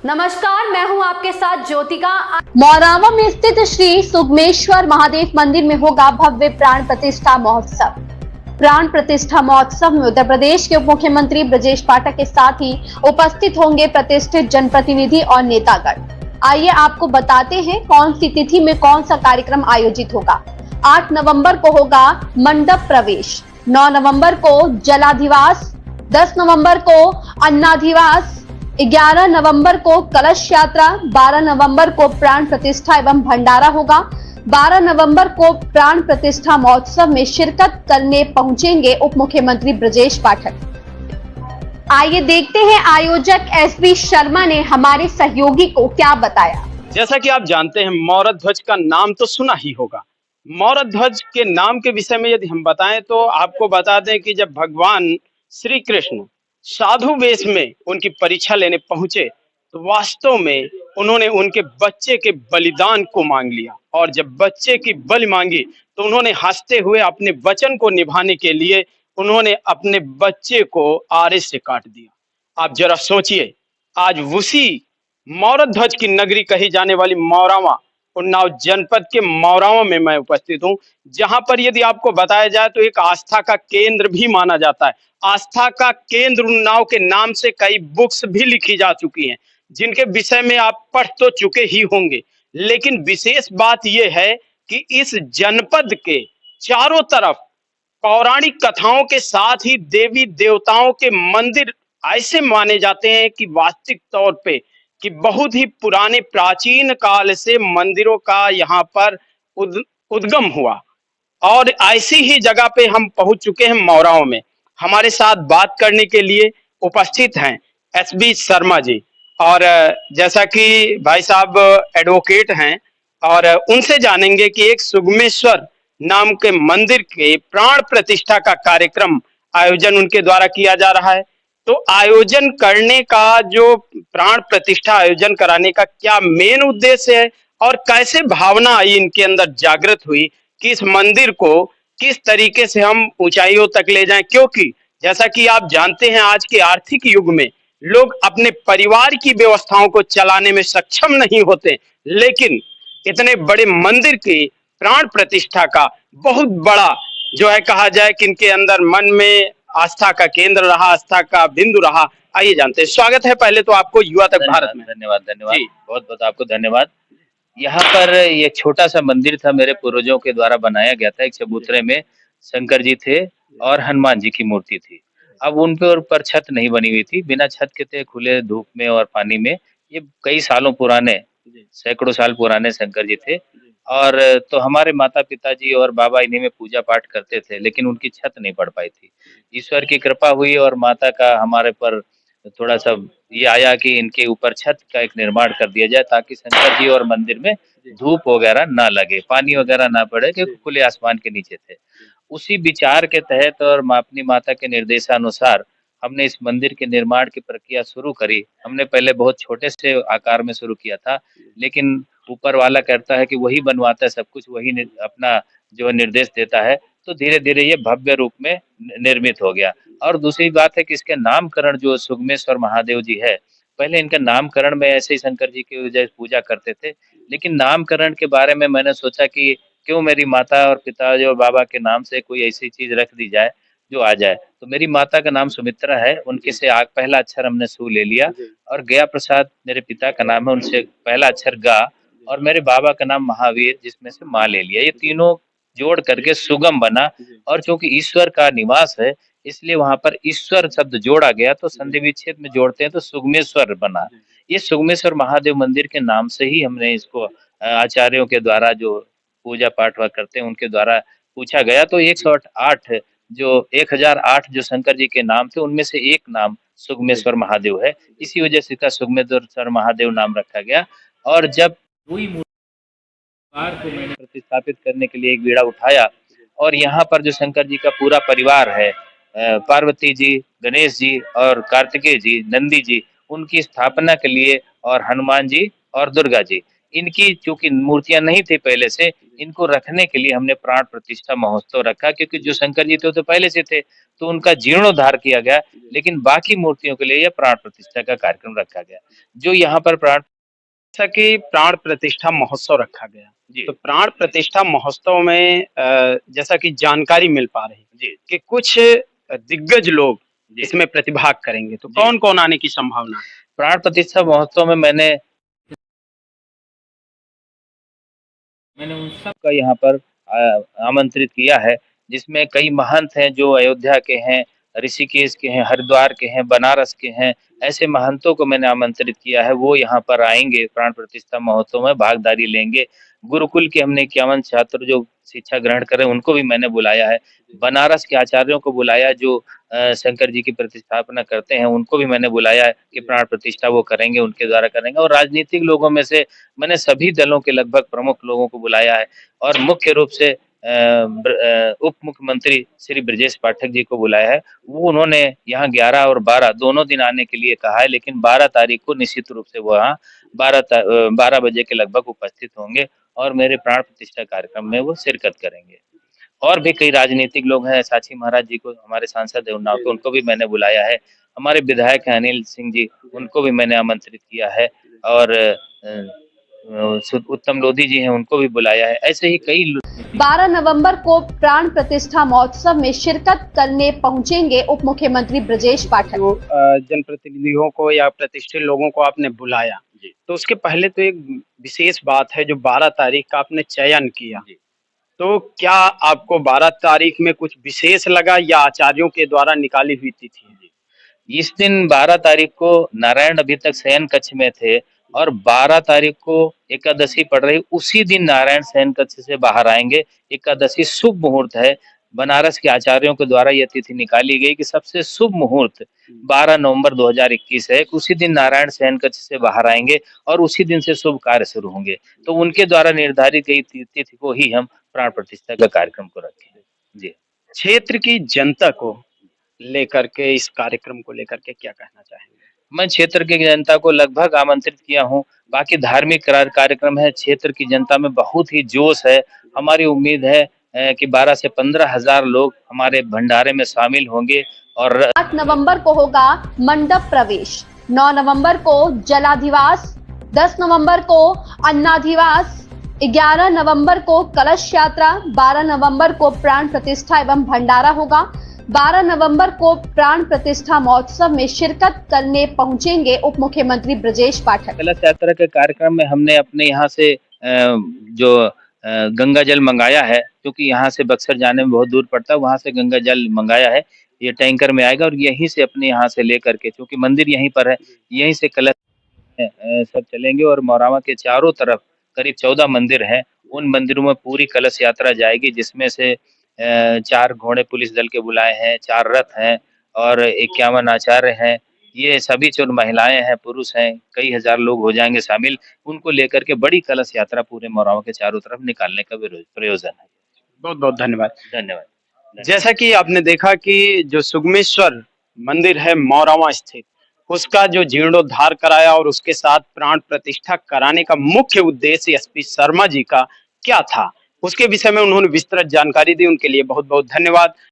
नमस्कार, मैं हूं आपके साथ ज्योतिका। मौरावा में स्थित श्री सुगमेश्वर महादेव मंदिर में होगा भव्य प्राण प्रतिष्ठा महोत्सव। प्राण प्रतिष्ठा महोत्सव में उत्तर प्रदेश के उप मुख्यमंत्री ब्रजेश पाठक के साथ ही उपस्थित होंगे प्रतिष्ठित जनप्रतिनिधि और नेतागण। आइए आपको बताते हैं कौन सी तिथि में कौन सा कार्यक्रम आयोजित होगा। 8 नवंबर को होगा मंडप प्रवेश, 9 नवंबर को जलाधिवास, 10 नवंबर को अन्नाधिवास, 11 नवंबर को कलश यात्रा, 12 नवंबर को प्राण प्रतिष्ठा एवं भंडारा होगा। 12 नवंबर को प्राण प्रतिष्ठा महोत्सव में शिरकत करने पहुंचेंगे उप मुख्यमंत्री ब्रजेश पाठक। आइए देखते हैं आयोजक एसबी शर्मा ने हमारे सहयोगी को क्या बताया। जैसा कि आप जानते हैं, मौर्य ध्वज का नाम तो सुना ही होगा। मौर्य ध्वज के नाम के विषय में यदि हम बताएं तो आपको बता दें कि जब भगवान श्री कृष्ण साधु वेश में उनकी परीक्षा लेने पहुंचे तो वास्तव में उन्होंने उनके बच्चे के बलिदान को मांग लिया, और जब बच्चे की बलि मांगी तो उन्होंने हंसते हुए अपने वचन को निभाने के लिए उन्होंने अपने बच्चे को आरे से काट दिया। आप जरा सोचिए, आज उसी मौर्य ध्वज की नगरी कही जाने वाली मौरावा, उन्नाव जनपद के मौरावा में मैं उपस्थित हूं, जहां पर यदि आपको बताया जाए तो एक आस्था का केंद्र भी माना जाता है। आस्था का केंद्र उन्नाव के नाम से कई बुक्स भी लिखी जा चुकी हैं, जिनके विषय में आप पढ़ तो चुके ही होंगे। लेकिन विशेष बात यह है कि इस जनपद के चारों तरफ पौराणिक कथाओं के साथ ही देवी देवताओं के मंदिर ऐसे माने जाते हैं कि वास्तविक तौर पे कि बहुत ही पुराने प्राचीन काल से मंदिरों का यहाँ पर उद्गम हुआ। और ऐसी ही जगह पे हम पहुंच चुके हैं मौराओं में। हमारे साथ बात करने के लिए उपस्थित हैं एसबी शर्मा जी, और जैसा कि भाई साहब एडवोकेट हैं, और उनसे जानेंगे कि एक सुगमेश्वर नाम के मंदिर के प्राण प्रतिष्ठा का कार्यक्रम आयोजन उनके द्वारा किया जा रहा है। तो आयोजन करने का, जो प्राण प्रतिष्ठा आयोजन कराने का क्या मेन उद्देश्य है और कैसे भावना आई इनके अंदर जागृत हुई कि इस मंदिर को किस तरीके से हम ऊंचाइयों तक ले जाएं, क्योंकि जैसा कि आप जानते हैं आज के आर्थिक युग में लोग अपने परिवार की व्यवस्थाओं को चलाने में सक्षम नहीं होते, लेकिन इतने बड़े मंदिर की प्राण प्रतिष्ठा का बहुत बड़ा जो है कहा जाए कि इनके अंदर मन में आस्था का केंद्र रहा, आस्था का बिंदु रहा। आइए जानते हैं। स्वागत है पहले तो आपको युवा तक भारत में। धन्यवाद धन्यवाद बहुत बहुत आपको धन्यवाद। यहाँ पर ये छोटा सा मंदिर था, मेरे पूर्वजों के द्वारा बनाया गया था। एक चबूतरे में शंकर जी थे और हनुमान जी की मूर्ति थी। अब उन पे ऊपर छत नहीं बनी हुई थी, बिना छत के थे, खुले धूप में और पानी में। ये कई सालों पुराने, सैकड़ों साल पुराने शंकर जी थे। और तो हमारे माता पिताजी और बाबा इन्हीं में पूजा पाठ करते थे, लेकिन उनकी छत नहीं पड़ पाई थी। ईश्वर की कृपा हुई और माता का हमारे पर थोड़ा सा ये आया कि इनके ऊपर छत का एक निर्माण कर दिया जाए, ताकि शंकर जी और मंदिर में धूप वगैरह ना लगे, पानी वगैरह ना पड़े, क्योंकि खुले आसमान के नीचे थे। उसी विचार के तहत और अपनी माता के निर्देशानुसार हमने इस मंदिर के निर्माण की प्रक्रिया शुरू करी। हमने पहले बहुत छोटे से आकार में शुरू किया था, लेकिन ऊपर वाला कहता है कि वही बनवाता है सब कुछ, वही अपना जो निर्देश देता है, तो धीरे-धीरे ये भव्य रूप में निर्मित हो गया। और दूसरी बात है कि इसके नामकरण जो सुगमेश्वर महादेव जी है, पहले इनका नामकरण में ऐसे ही शंकर जी की जैसे पूजा करते थे, लेकिन नामकरण के बारे में मैंने सोचा कि क्यों मेरी माता और पिताजी और बाबा के नाम से कोई ऐसी चीज़ रख दी जाए, जो आ जाए। तो मेरी माता का नाम सुमित्रा है, उनके से पहला अक्षर हमने सु ले लिया, और गया प्रसाद मेरे पिता का नाम है, उनसे पहला अक्षर गा, और मेरे बाबा का नाम महावीर, जिसमें से माँ ले लिया। ये तीनों जोड़ करके सुगम बना। और चूँकि ईश्वर का निवास है, इसलिए वहाँ पर ईश्वर शब्द जोड़ा गया, तो संधि विच्छेद में जोड़ते हैं तो सुगमेश्वर बना। ये सुगमेश्वर महादेव मंदिर के नाम से ही हमने इसको आचार्यों के द्वारा, जो पूजा पाठ वह करते हैं, उनके द्वारा पूछा गया। तो 108 जो 1008 जो शंकर जी के नाम थे, उनमें से एक नाम सुगमेश्वर महादेव है। इसी वजह से इसका सुगमेश्वर महादेव नाम रखा गया। और जब हुई मूर्ति को मैंने प्रतिस्थापित करने के लिए एक बीड़ा उठाया, और यहाँ पर जो शंकर जी का पूरा परिवार है, पार्वती जी, गणेश जी और कार्तिकेय जी, नंदी जी, उनकी स्थापना के लिए, और हनुमान जी और दुर्गा जी, इनकी चूंकि मूर्तियां नहीं थी पहले से, इनको रखने के लिए हमने प्राण प्रतिष्ठा महोत्सव रखा, क्योंकि जो शंकर जी थे वो तो पहले से थे, तो उनका जीर्णोद्धार किया गया, लेकिन बाकी मूर्तियों के लिए यह प्राण प्रतिष्ठा का कार्यक्रम रखा गया। जो यहाँ पर प्राण जैसा कि प्राण प्रतिष्ठा महोत्सव रखा गया, जी तो प्राण प्रतिष्ठा महोत्सव में जैसा कि जानकारी मिल पा रही जी कि कुछ दिग्गज लोग जी इसमें प्रतिभाग करेंगे, तो जी। कौन कौन आने की संभावना है? प्राण प्रतिष्ठा महोत्सव में मैंने उन सबका यहाँ पर आमंत्रित किया है, जिसमें कई महंत हैं जो अयोध्या के हैं, ऋषिकेश के हैं, हरिद्वार के हैं, बनारस के हैं। ऐसे महंतों को मैंने आमंत्रित किया है, वो यहाँ पर आएंगे, प्राण प्रतिष्ठा महोत्सव में भागीदारी लेंगे। गुरुकुल के हमने 51 छात्र जो शिक्षा ग्रहण कर रहे हैं, उनको भी मैंने बुलाया है। बनारस के आचार्यों को बुलाया जो शंकर जी की प्रतिष्ठापना करते हैं, उनको भी मैंने बुलाया है कि प्राण प्रतिष्ठा वो करेंगे, उनके द्वारा करेंगे। और राजनीतिक लोगों में से मैंने सभी दलों के लगभग प्रमुख लोगों को बुलाया है, और मुख्य रूप से उप मुख्यमंत्री श्री ब्रजेश पाठक जी को बुलाया है। वो उन्होंने यहाँ 11 और 12 दोनों दिन आने के लिए कहा है, लेकिन 12 तारीख को निश्चित रूप से वो यहाँ 12 बजे के लगभग उपस्थित होंगे और मेरे प्राण प्रतिष्ठा कार्यक्रम में वो शिरकत करेंगे। और भी कई राजनीतिक लोग हैं, साक्षी महाराज जी को, हमारे सांसद है उन्नाव के, उनको भी मैंने बुलाया है। हमारे विधायक हैं अनिल सिंह जी, उनको भी मैंने आमंत्रित किया है। और उत्तम लोधी जी हैं, उनको भी बुलाया है। ऐसे ही कई 12 नवंबर को प्राण प्रतिष्ठा महोत्सव में शिरकत करने पहुंचेंगे उप मुख्यमंत्री ब्रजेश पाठक। जो जनप्रतिनिधियों को या प्रतिष्ठित लोगों को आपने बुलाया, तो उसके पहले तो एक विशेष बात है, जो 12 तारीख का आपने चयन किया, तो क्या आपको 12 तारीख में कुछ विशेष लगा या आचार्यों के द्वारा निकाली हुई तिथि है? इस दिन 12 तारीख को नारायण अभी तक शयन कक्ष में थे, और 12 तारीख को एकादशी पड़ रही, उसी दिन नारायण शयन कक्ष से बाहर आएंगे। एकादशी शुभ मुहूर्त है, बनारस के आचार्यों के द्वारा यह तिथि निकाली गई कि सबसे शुभ मुहूर्त 12 नवंबर 2021 है। उसी दिन नारायण शयन कक्ष से बाहर आएंगे और उसी दिन से शुभ कार्य शुरू होंगे। तो उनके द्वारा निर्धारित गई तिथि को ही हम प्राण प्रतिष्ठा का कार्यक्रम को रखेंगे। जी। क्षेत्र की जनता को लेकर के, इस कार्यक्रम को लेकर के क्या कहना चाहेंगे? मैं क्षेत्र की जनता को लगभग आमंत्रित किया हूँ। बाकी धार्मिक कार्यक्रम है, क्षेत्र की जनता में बहुत ही जोश है। हमारी उम्मीद है कि 12 से 15,000 लोग हमारे भंडारे में शामिल होंगे। और 8 नवंबर को होगा मंडप प्रवेश, 9 नवंबर को जलाधिवास, 10 नवंबर को अन्नाधिवास, 11 नवंबर को कलश यात्रा, 12 नवंबर को प्राण प्रतिष्ठा एवं भंडारा होगा। 12 नवंबर को प्राण प्रतिष्ठा महोत्सव में शिरकत करने पहुंचेंगे उप मुख्यमंत्री ब्रजेश पाठक। कलश यात्रा के कार्यक्रम में हमने अपने यहाँ से जो गंगा जल मंगाया है, क्योंकि यहाँ से बक्सर जाने में बहुत दूर पड़ता है, वहाँ से गंगा जल मंगाया है। ये टैंकर में आएगा और यहीं से अपने यहाँ से लेकर के, क्योंकि मंदिर यहीं पर है, यहीं से कलश सब चलेंगे। और मोरावा के चारों तरफ करीब 14 मंदिर हैं, उन मंदिरों में पूरी कलश यात्रा जाएगी, जिसमें से 4 घोड़े पुलिस दल के बुलाए हैं, 4 रथ हैं और 51 आचार्य हैं। ये सभी जो महिलाएं हैं, पुरुष हैं, कई हजार लोग हो जाएंगे शामिल। उनको लेकर के बड़ी कलश यात्रा पूरे मोरावा के चारों तरफ निकालने का प्रयोजन है। बहुत बहुत धन्यवाद। धन्यवाद। जैसा कि आपने देखा कि जो सुगमेश्वर मंदिर है मौरावा स्थित, उसका जो जीर्णोद्धार कराया और उसके साथ प्राण प्रतिष्ठा कराने का मुख्य उद्देश्य एसपी शर्मा जी का क्या था, उसके विषय में उन्होंने विस्तृत जानकारी दी। उनके लिए बहुत बहुत धन्यवाद।